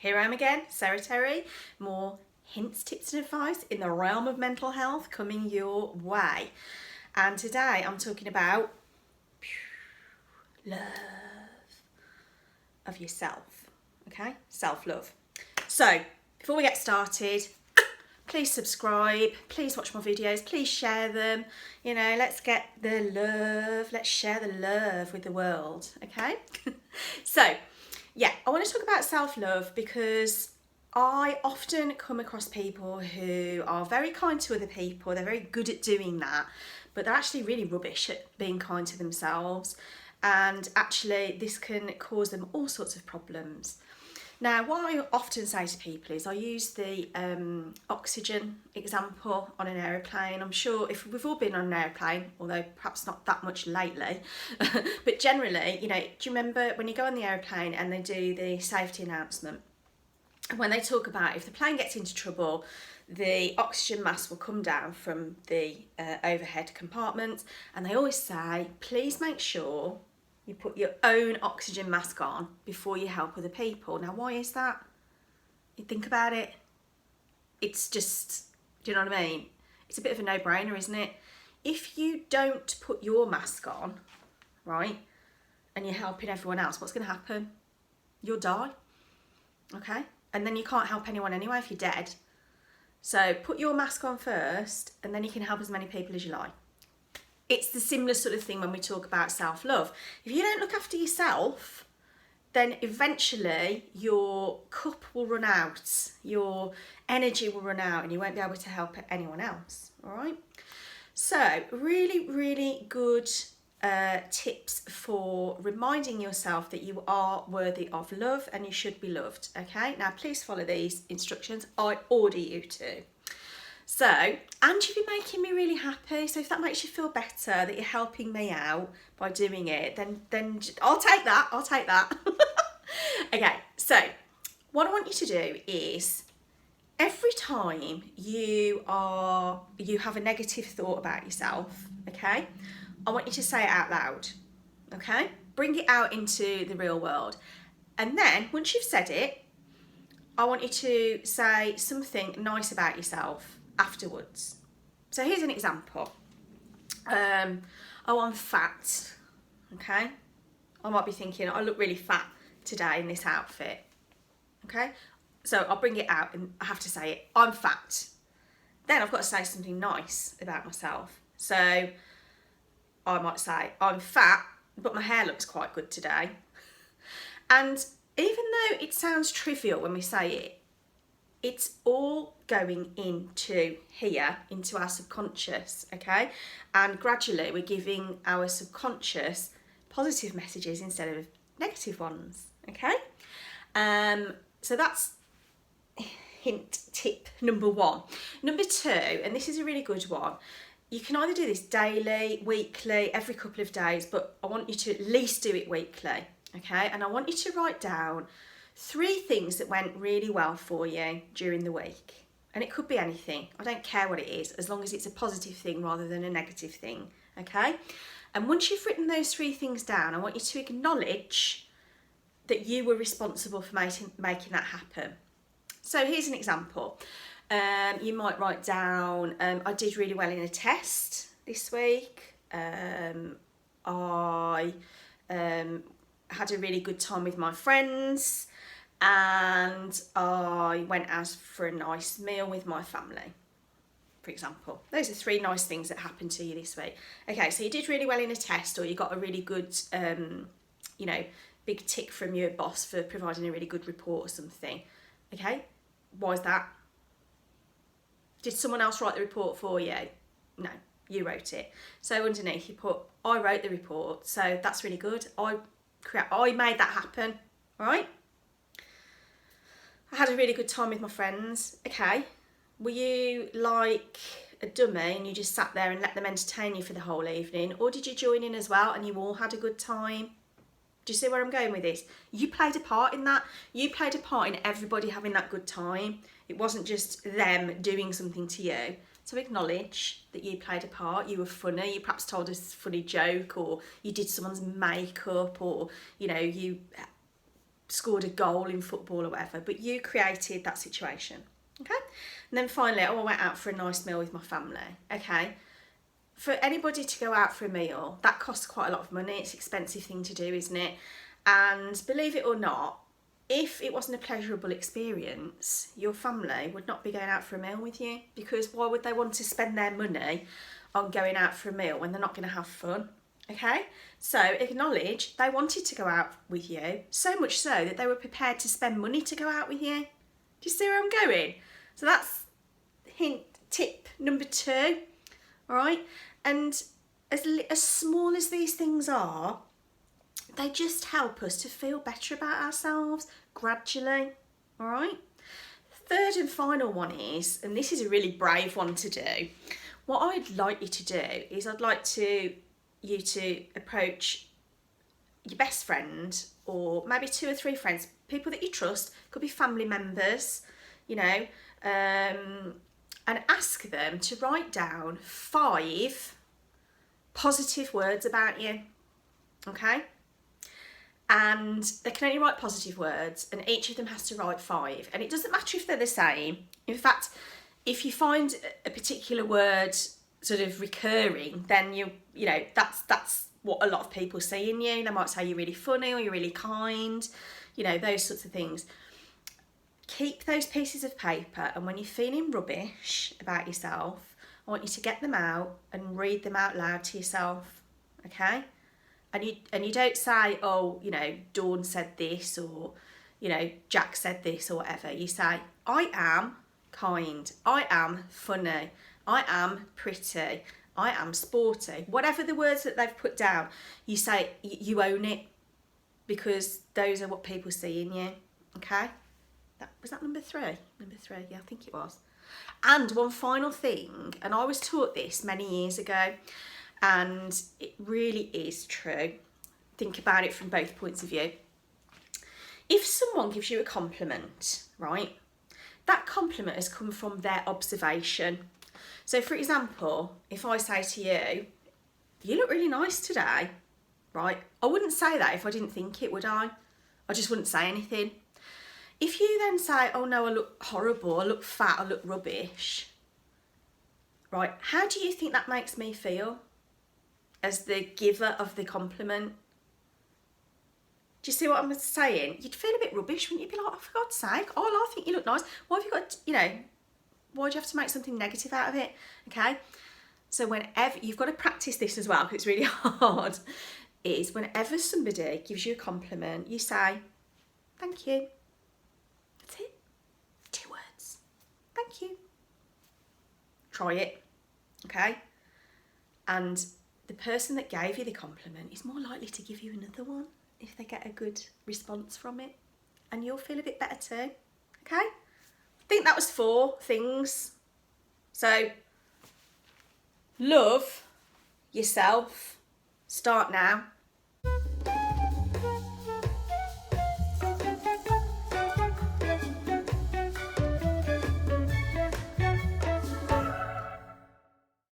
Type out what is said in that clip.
Here I am again, Sarah Terry. More hints, tips and advice in the realm of mental health coming your way. And today I'm talking about love of yourself, okay? Self-love. So, before we get started, please subscribe, please watch my videos, please share them. You know, let's get the love, let's share the love with the world, okay? So, yeah, I want to talk about self-love because I often come across people who are very kind to other people, they're very good at doing that, but they're actually really rubbish at being kind to themselves, and actually this can cause them all sorts of problems. Now, what I often say to people is I use the oxygen example on an aeroplane. I'm sure if we've all been on an aeroplane, although perhaps not that much lately, but generally, you know, do you remember when you go on the aeroplane and they do the safety announcement? When they talk about if the plane gets into trouble, the oxygen mask will come down from the overhead compartment, and they always say, please make sure you put your own oxygen mask on before you help other people. Now, why is that? You think about it. It's just, do you know what I mean? It's a bit of a no-brainer, isn't it? If you don't put your mask on, right, and you're helping everyone else, what's going to happen? You'll die, okay? And then you can't help anyone anyway if you're dead. So put your mask on first, and then you can help as many people as you like. It's the similar sort of thing when we talk about self-love. If you don't look after yourself, then eventually your cup will run out, your energy will run out, and you won't be able to help anyone else, all right? So really, really good tips for reminding yourself that you are worthy of love and you should be loved, okay? Now, please follow these instructions. I order you to. So, and you've been making me really happy, so if that makes you feel better that you're helping me out by doing it, then I'll take that, Okay, so what I want you to do is every time you have a negative thought about yourself, okay, I want you to say it out loud, okay? Bring it out into the real world. And then once you've said it, I want you to say something nice about yourself afterwards. So here's an example. Oh, I'm fat, okay? I might be thinking, I look really fat today in this outfit, okay? So I'll bring it out and I have to say it, I'm fat. Then I've got to say something nice about myself. So I might say, I'm fat, but my hair looks quite good today. And even though it sounds trivial when we say it, it's all going into here, into our subconscious, okay? And gradually we're giving our subconscious positive messages instead of negative ones, okay? So that's tip number one. Number two, and this is a really good one, you can either do this daily, weekly, every couple of days, but I want you to at least do it weekly, okay? And I want you to write down 3 things that went really well for you during the week. And it could be anything. I don't care what it is, as long as it's a positive thing rather than a negative thing, okay? And once you've written those 3 things down, I want you to acknowledge that you were responsible for making that happen. So here's an example. You might write down, I did really well in a test this week. I had a really good time with my friends, and I went out for a nice meal with my family, for example. Those are 3 nice things that happened to you this week. Okay, so you did really well in a test, or you got a really good, you know, big tick from your boss for providing a really good report or something. Okay, why is that? Did someone else write the report for you? No, you wrote it. So underneath you put, I wrote the report, so that's really good. I made that happen, all right? I had a really good time with my friends. Okay, were you like a dummy and you just sat there and let them entertain you for the whole evening? Or did you join in as well and you all had a good time? Do you see where I'm going with this? You played a part in that. You played a part in everybody having that good time. It wasn't just them doing something to you. So acknowledge that you played a part. You were funny. You perhaps told a funny joke, or you did someone's makeup, or, you know, you scored a goal in football or whatever, but you created that situation. Okay? And then finally, I went out for a nice meal with my family. Okay? For anybody to go out for a meal, that costs quite a lot of money. It's an expensive thing to do, isn't it? And believe it or not, if it wasn't a pleasurable experience, your family would not be going out for a meal with you, because why would they want to spend their money on going out for a meal when they're not going to have fun? Okay, so acknowledge they wanted to go out with you, so much so that they were prepared to spend money to go out with you. Do you see where I'm going? So that's tip number 2, all right? And as small as these things are, they just help us to feel better about ourselves gradually, all right? Third and final one is, and this is a really brave one to do, what I'd like you to do is I'd like you to approach your best friend, or maybe 2 or 3 friends, people that you trust, could be family members, you know, and ask them to write down 5 positive words about you, okay? And they can only write positive words, and each of them has to write 5. And it doesn't matter if they're the same. In fact, if you find a particular word sort of recurring, then you know that's what a lot of people see in you. They might say you're really funny or you're really kind, you know, those sorts of things. Keep those pieces of paper, and when you're feeling rubbish about yourself, I want you to get them out and read them out loud to yourself, okay? And you don't say, oh, you know, Dawn said this, or, you know, Jack said this, or whatever. You say, I am kind, I am funny, I am pretty, I am sporty. Whatever the words that they've put down, you say, you own it, because those are what people see in you, okay? Was that number 3? Number 3, yeah, I think it was. And one final thing, and I was taught this many years ago, and it really is true. Think about it from both points of view. If someone gives you a compliment, right, that compliment has come from their observation. So for example, if I say to you, you look really nice today, right, I wouldn't say that if I didn't think it, would I? I just wouldn't say anything. If you then say, oh no, I look horrible, I look fat, I look rubbish, right, how do you think that makes me feel as the giver of the compliment? Do you see what I'm saying? You'd feel a bit rubbish, wouldn't you? Be like, oh, for God's sake, oh, I think you look nice. Why have you got, you know, why do you have to make something negative out of it? Okay, so whenever, you've got to practice this as well, because it's really hard, is whenever somebody gives you a compliment, you say, thank you. That's it. 2 words. Thank you. Try it, okay? And the person that gave you the compliment is more likely to give you another one if they get a good response from it, and you'll feel a bit better too, okay? I think that was 4 things. So, love yourself. Start now.